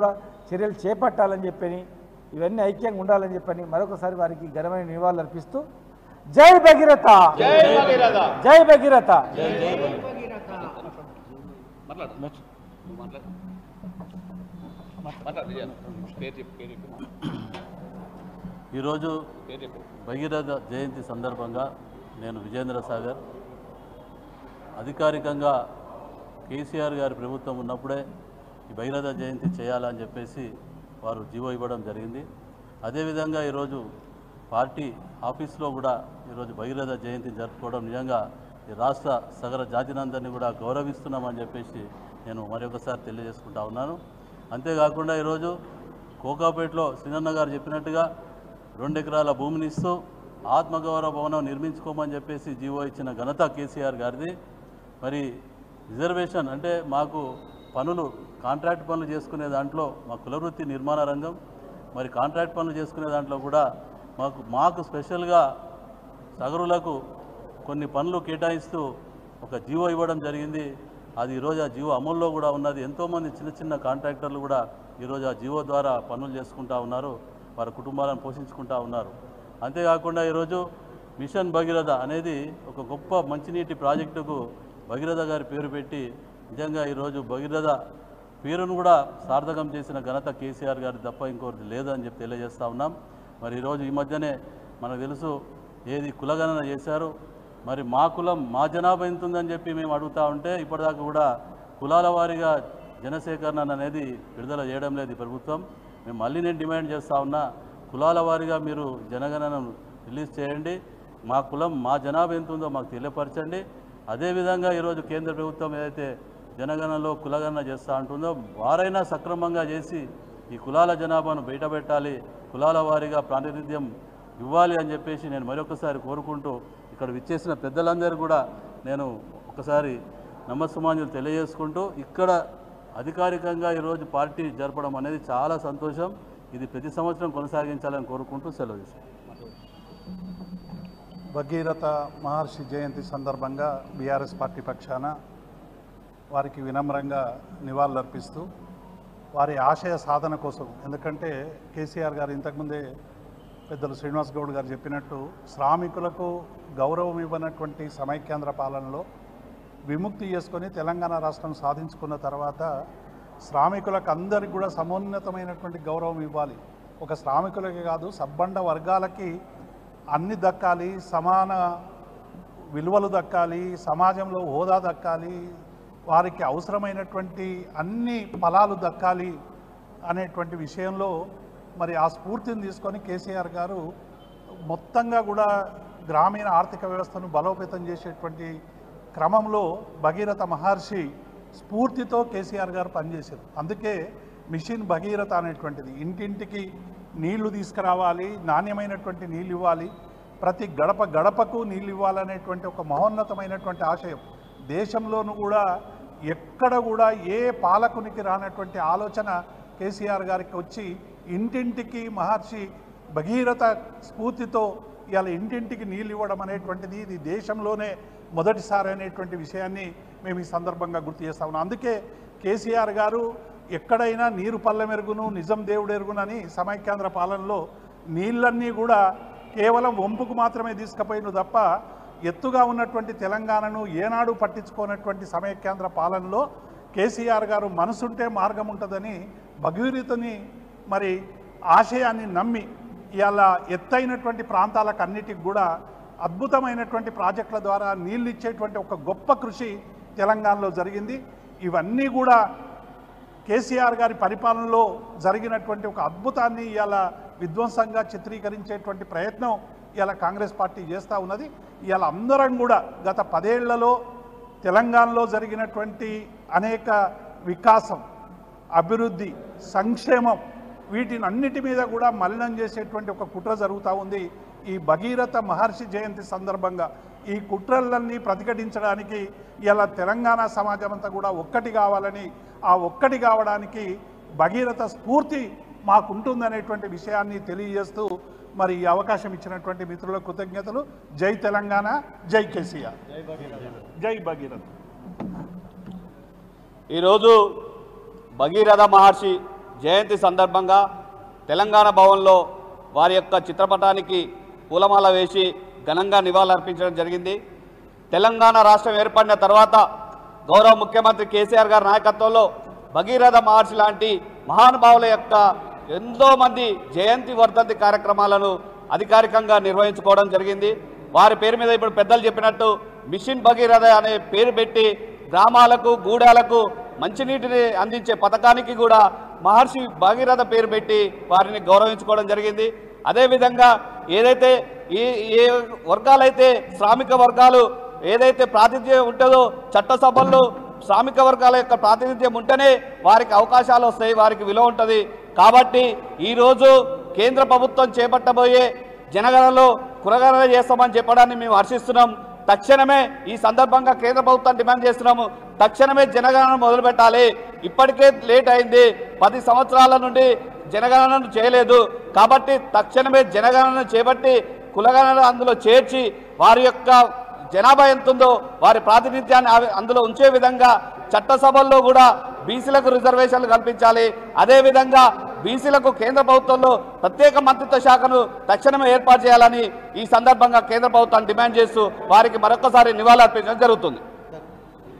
కూడా చర్యలు చేపట్టాలని చెప్పని ఇవన్నీ ఐక్యంగా ఉండాలని చెప్పని మరొకసారి వారికి ఘనమైన నివాళులు అర్పిస్తూ జై భగీరథ జై భగీరథ జై భగీరథ ఈరోజు భగీరథ జయంతి సందర్భంగా నేను విజేంద్ర సాగర్ అధికారికంగా కేసీఆర్ గారి ప్రభుత్వం ఉన్నప్పుడే ఈ భగీరథ జయంతి చేయాలని చెప్పేసి వారు జీవో ఇవ్వడం జరిగింది. అదేవిధంగా ఈరోజు పార్టీ ఆఫీస్లో కూడా ఈరోజు భగీరథ జయంతి జరుపుకోవడం నిజంగా ఈ రాష్ట్ర సగర జాతినందరినీ కూడా గౌరవిస్తున్నామని చెప్పేసి నేను మరొకసారి తెలియజేసుకుంటా ఉన్నాను. అంతేకాకుండా ఈరోజు కోకాపేటలో సింగన్న గారు చెప్పినట్టుగా 2 ఎకరాల భూమిని ఇస్తూ ఆత్మగౌరవ భవనం నిర్మించుకోమని చెప్పేసి జీవో ఇచ్చిన ఘనత కేసీఆర్ గారిది. మరి రిజర్వేషన్ అంటే మాకు పనులు కాంట్రాక్ట్ పనులు చేసుకునే దాంట్లో మా కులవృత్తి నిర్మాణ రంగం మరి కాంట్రాక్ట్ పనులు చేసుకునే దాంట్లో కూడా మాకు స్పెషల్గా సగరులకు కొన్ని పనులు కేటాయిస్తూ ఒక జీవో ఇవ్వడం జరిగింది. అది ఈరోజు ఆ జీవో అమల్లో కూడా ఉన్నది. ఎంతోమంది చిన్న చిన్న కాంట్రాక్టర్లు కూడా ఈరోజు ఆ జీవో ద్వారా పనులు చేసుకుంటూ ఉన్నారు, వారి కుటుంబాలను పోషించుకుంటూ ఉన్నారు. అంతేకాకుండా ఈరోజు మిషన్ భగీరథ అనేది ఒక గొప్ప మంచినీటి ప్రాజెక్టుకు భగీరథ గారి పేరు పెట్టి నిజంగా ఈరోజు భగీరథ పేరును కూడా సార్థకం చేసిన ఘనత కేసీఆర్ గారి తప్ప ఇంకోటి లేదని చెప్పి తెలియజేస్తూ ఉన్నాం. మరి ఈరోజు ఈ మధ్యనే మనకు తెలుసు ఏది కులగణన చేశారు. మరి మా కులం మా జనాభా ఎంత ఉందని చెప్పి మేము అడుగుతూ ఉంటే ఇప్పటిదాకా కూడా కులాల వారీగా జనసేకరణ అనేది విడుదల చేయడం లేదు ఈ ప్రభుత్వం. మేము మళ్ళీ నేను డిమాండ్ చేస్తూ ఉన్నా, కులాల వారీగా మీరు జనగణనను రిలీజ్ చేయండి, మా కులం మా జనాభా ఎంత ఉందో మాకు తెలియపరచండి. అదేవిధంగా ఈరోజు కేంద్ర ప్రభుత్వం ఏదైతే జనగణనలో కులగణన చేస్తూ ఉంటుందో వారైనా సక్రమంగా చేసి ఈ కులాల జనాభాను బయటపెట్టాలి, కులాల వారీగా ప్రాతినిధ్యం ఇవ్వాలి అని చెప్పేసి నేను మరొకసారి కోరుకుంటూ ఇక్కడ విచ్చేసిన పెద్దలందరూ కూడా నేను ఒకసారి నమస్సుమాంజలు తెలియజేసుకుంటూ ఇక్కడ అధికారికంగా ఈరోజు పార్టీ జరపడం అనేది చాలా సంతోషం. ఇది ప్రతి సంవత్సరం కొనసాగించాలని కోరుకుంటూ సెలవు తీసుకుంటాను. భగీరథ మహర్షి జయంతి సందర్భంగా బీఆర్ఎస్ పార్టీ పక్షాన వారికి వినమ్రంగా నివాళులర్పిస్తూ వారి ఆశయ సాధన కోసం, ఎందుకంటే కేసీఆర్ గారు ఇంతకుముందే పెద్దలు శ్రీనివాస్ గౌడ్ గారు చెప్పినట్టు శ్రామికులకు గౌరవం ఇవ్వనటువంటి సమైక్యాంధ్ర పాలనలో విముక్తి చేసుకొని తెలంగాణ రాష్ట్రం సాధించుకున్న తర్వాత శ్రామికులకు అందరికి కూడా సమున్నతమైనటువంటి గౌరవం ఇవ్వాలి. ఒక శ్రామికులకి కాదు, సబ్బండ వర్గాలకి అన్ని దక్కాలి, సమాన విలువలు దక్కాలి, సమాజంలో హోదా దక్కాలి, వారికి అవసరమైనటువంటి అన్ని ఫలాలు దక్కాలి అనేటువంటి విషయంలో మరి ఆ స్ఫూర్తిని తీసుకొని కేసీఆర్ గారు మొత్తంగా కూడా గ్రామీణ ఆర్థిక వ్యవస్థను బలోపేతం చేసేటువంటి క్రమంలో భగీరథ మహర్షి స్ఫూర్తితో కేసీఆర్ గారు పనిచేశారు. అందుకే మిషన్ భగీరథ అనేటువంటిది ఇంటింటికి నీళ్లు తీసుకురావాలి, నాణ్యమైనటువంటి నీళ్ళు ఇవ్వాలి, ప్రతి గడప గడపకు నీళ్ళు ఇవ్వాలనేటువంటి ఒక మహోన్నతమైనటువంటి ఆశయం దేశంలోనూ కూడా ఎక్కడ కూడా ఏ పాలకునికి రానటువంటి ఆలోచన కేసీఆర్ గారికి వచ్చి ఇంటింటికి మహర్షి భగీరథ స్ఫూర్తితో ఇవాళ ఇంటింటికి నీళ్ళు ఇవ్వడం అనేటువంటిది ఇది దేశంలోనే మొదటిసారి అనేటువంటి విషయాన్ని మేము ఈ సందర్భంగా గుర్తు చేస్తా ఉన్నాం. అందుకే కేసీఆర్ గారు ఎక్కడైనా నీరు పల్లెమెరుగును నిజం దేవుడెరుగునని సమైక్యాంధ్ర పాలనలో నీళ్ళన్నీ కూడా కేవలం వంపుకు మాత్రమే తీసుకుపోయిన తప్ప ఎత్తుగా ఉన్నటువంటి తెలంగాణను ఏనాడు పట్టించుకోనటువంటి సమైక్యాంధ్ర పాలనలో కేసీఆర్ గారు మనసుంటే మార్గం ఉంటుందని భగీరథని మరి ఆశయాన్ని నమ్మి ఇవాళ ఎత్తైనటువంటి ప్రాంతాలకు అన్నిటికి కూడా అద్భుతమైనటువంటి ప్రాజెక్టుల ద్వారా నీళ్ళు ఇచ్చేటువంటి ఒక గొప్ప కృషి తెలంగాణలో జరిగింది. ఇవన్నీ కూడా కేసీఆర్ గారి పరిపాలనలో జరిగినటువంటి ఒక అద్భుతాన్ని ఇవాళ విధ్వంసంగా చిత్రీకరించేటువంటి ప్రయత్నం ఇవాళ కాంగ్రెస్ పార్టీ చేస్తూ ఉన్నది. ఇవాళ అందరం కూడా గత 10 ఏళ్లలో తెలంగాణలో జరిగినటువంటి అనేక వికాసం, అభివృద్ధి, సంక్షేమం వీటిని అన్నిటి మీద కూడా మలినం చేసేటువంటి ఒక కుట్ర జరుగుతూ ఉంది. ఈ భగీరథ మహర్షి జయంతి సందర్భంగా ఈ కుట్రలన్నీ ప్రతిఘటించడానికి ఇలా తెలంగాణ సమాజం అంతా కూడా ఒక్కటి కావాలని, ఆ ఒక్కటి కావడానికి భగీరథ స్ఫూర్తి మాకుంటుందనేటువంటి విషయాన్ని తెలియజేస్తూ మరి ఈ అవకాశం ఇచ్చినటువంటి మిత్రులకు కృతజ్ఞతలు. జై తెలంగాణ, జై కేసీఆర్, జై భగీరథ. ఈరోజు భగీరథ మహర్షి జయంతి సందర్భంగా తెలంగాణ భవన్లో వారి యొక్క చిత్రపటానికి పూలమాల వేసి ఘనంగా నివాళులర్పించడం జరిగింది. తెలంగాణ రాష్ట్రం ఏర్పడిన తర్వాత గౌరవ ముఖ్యమంత్రి కేసీఆర్ గారి నాయకత్వంలో భగీరథ మహర్షి లాంటి మహానుభావుల యొక్క ఎంతోమంది జయంతి వర్ధంతి కార్యక్రమాలను అధికారికంగా నిర్వహించుకోవడం జరిగింది. వారి పేరు మీద ఇప్పుడు పెద్దలు చెప్పినట్టు మిషన్ భగీరథ అనే పేరు పెట్టి గ్రామాలకు గూడాలకు మంచినీటిని అందించే పథకానికి కూడా మహర్షి భగీరథ పేరు పెట్టి వారిని గౌరవించుకోవడం జరిగింది. అదేవిధంగా ఏదైతే ఏ వర్గాలైతే శ్రామిక వర్గాలు ఏదైతే ప్రాతినిధ్యం ఉంటుందో చట్టసభల్లో శ్రామిక వర్గాల యొక్క ప్రాతినిధ్యం ఉంటేనే వారికి అవకాశాలు వస్తాయి, వారికి విలువ ఉంటుంది. కాబట్టి ఈరోజు కేంద్ర ప్రభుత్వం చేపట్టబోయే జనగణనలో కులగణన చేస్తామని చెప్పడాన్ని మేము హర్షిస్తున్నాం. తక్షణమే ఈ సందర్భంగా కేంద్ర ప్రభుత్వం డిమాండ్ చేస్తున్నాము, తక్షణమే జనగణన మొదలుపెట్టాలి. ఇప్పటికే లేట్ అయింది, 10 సంవత్సరాల నుండి జనగణనను చేయలేదు. కాబట్టి తక్షణమే జనగణన చేపట్టి కులగణన అందులో చేర్చి వారి యొక్క జనాభా ఎంత ఉందో వారి ప్రాతినిధ్యాన్ని అందులో ఉంచే విధంగా చట్టసభల్లో కూడా బీసీలకు రిజర్వేషన్లు కల్పించాలి. అదేవిధంగా బీసీలకు కేంద్ర ప్రభుత్వంలో ప్రత్యేక మంత్రిత్వ శాఖను తక్షణమే ఏర్పాటు చేయాలని ఈ సందర్భంగా కేంద్ర ప్రభుత్వాన్ని డిమాండ్ చేస్తూ వారికి మరొకసారి నివాళులర్పించడం జరుగుతుంది.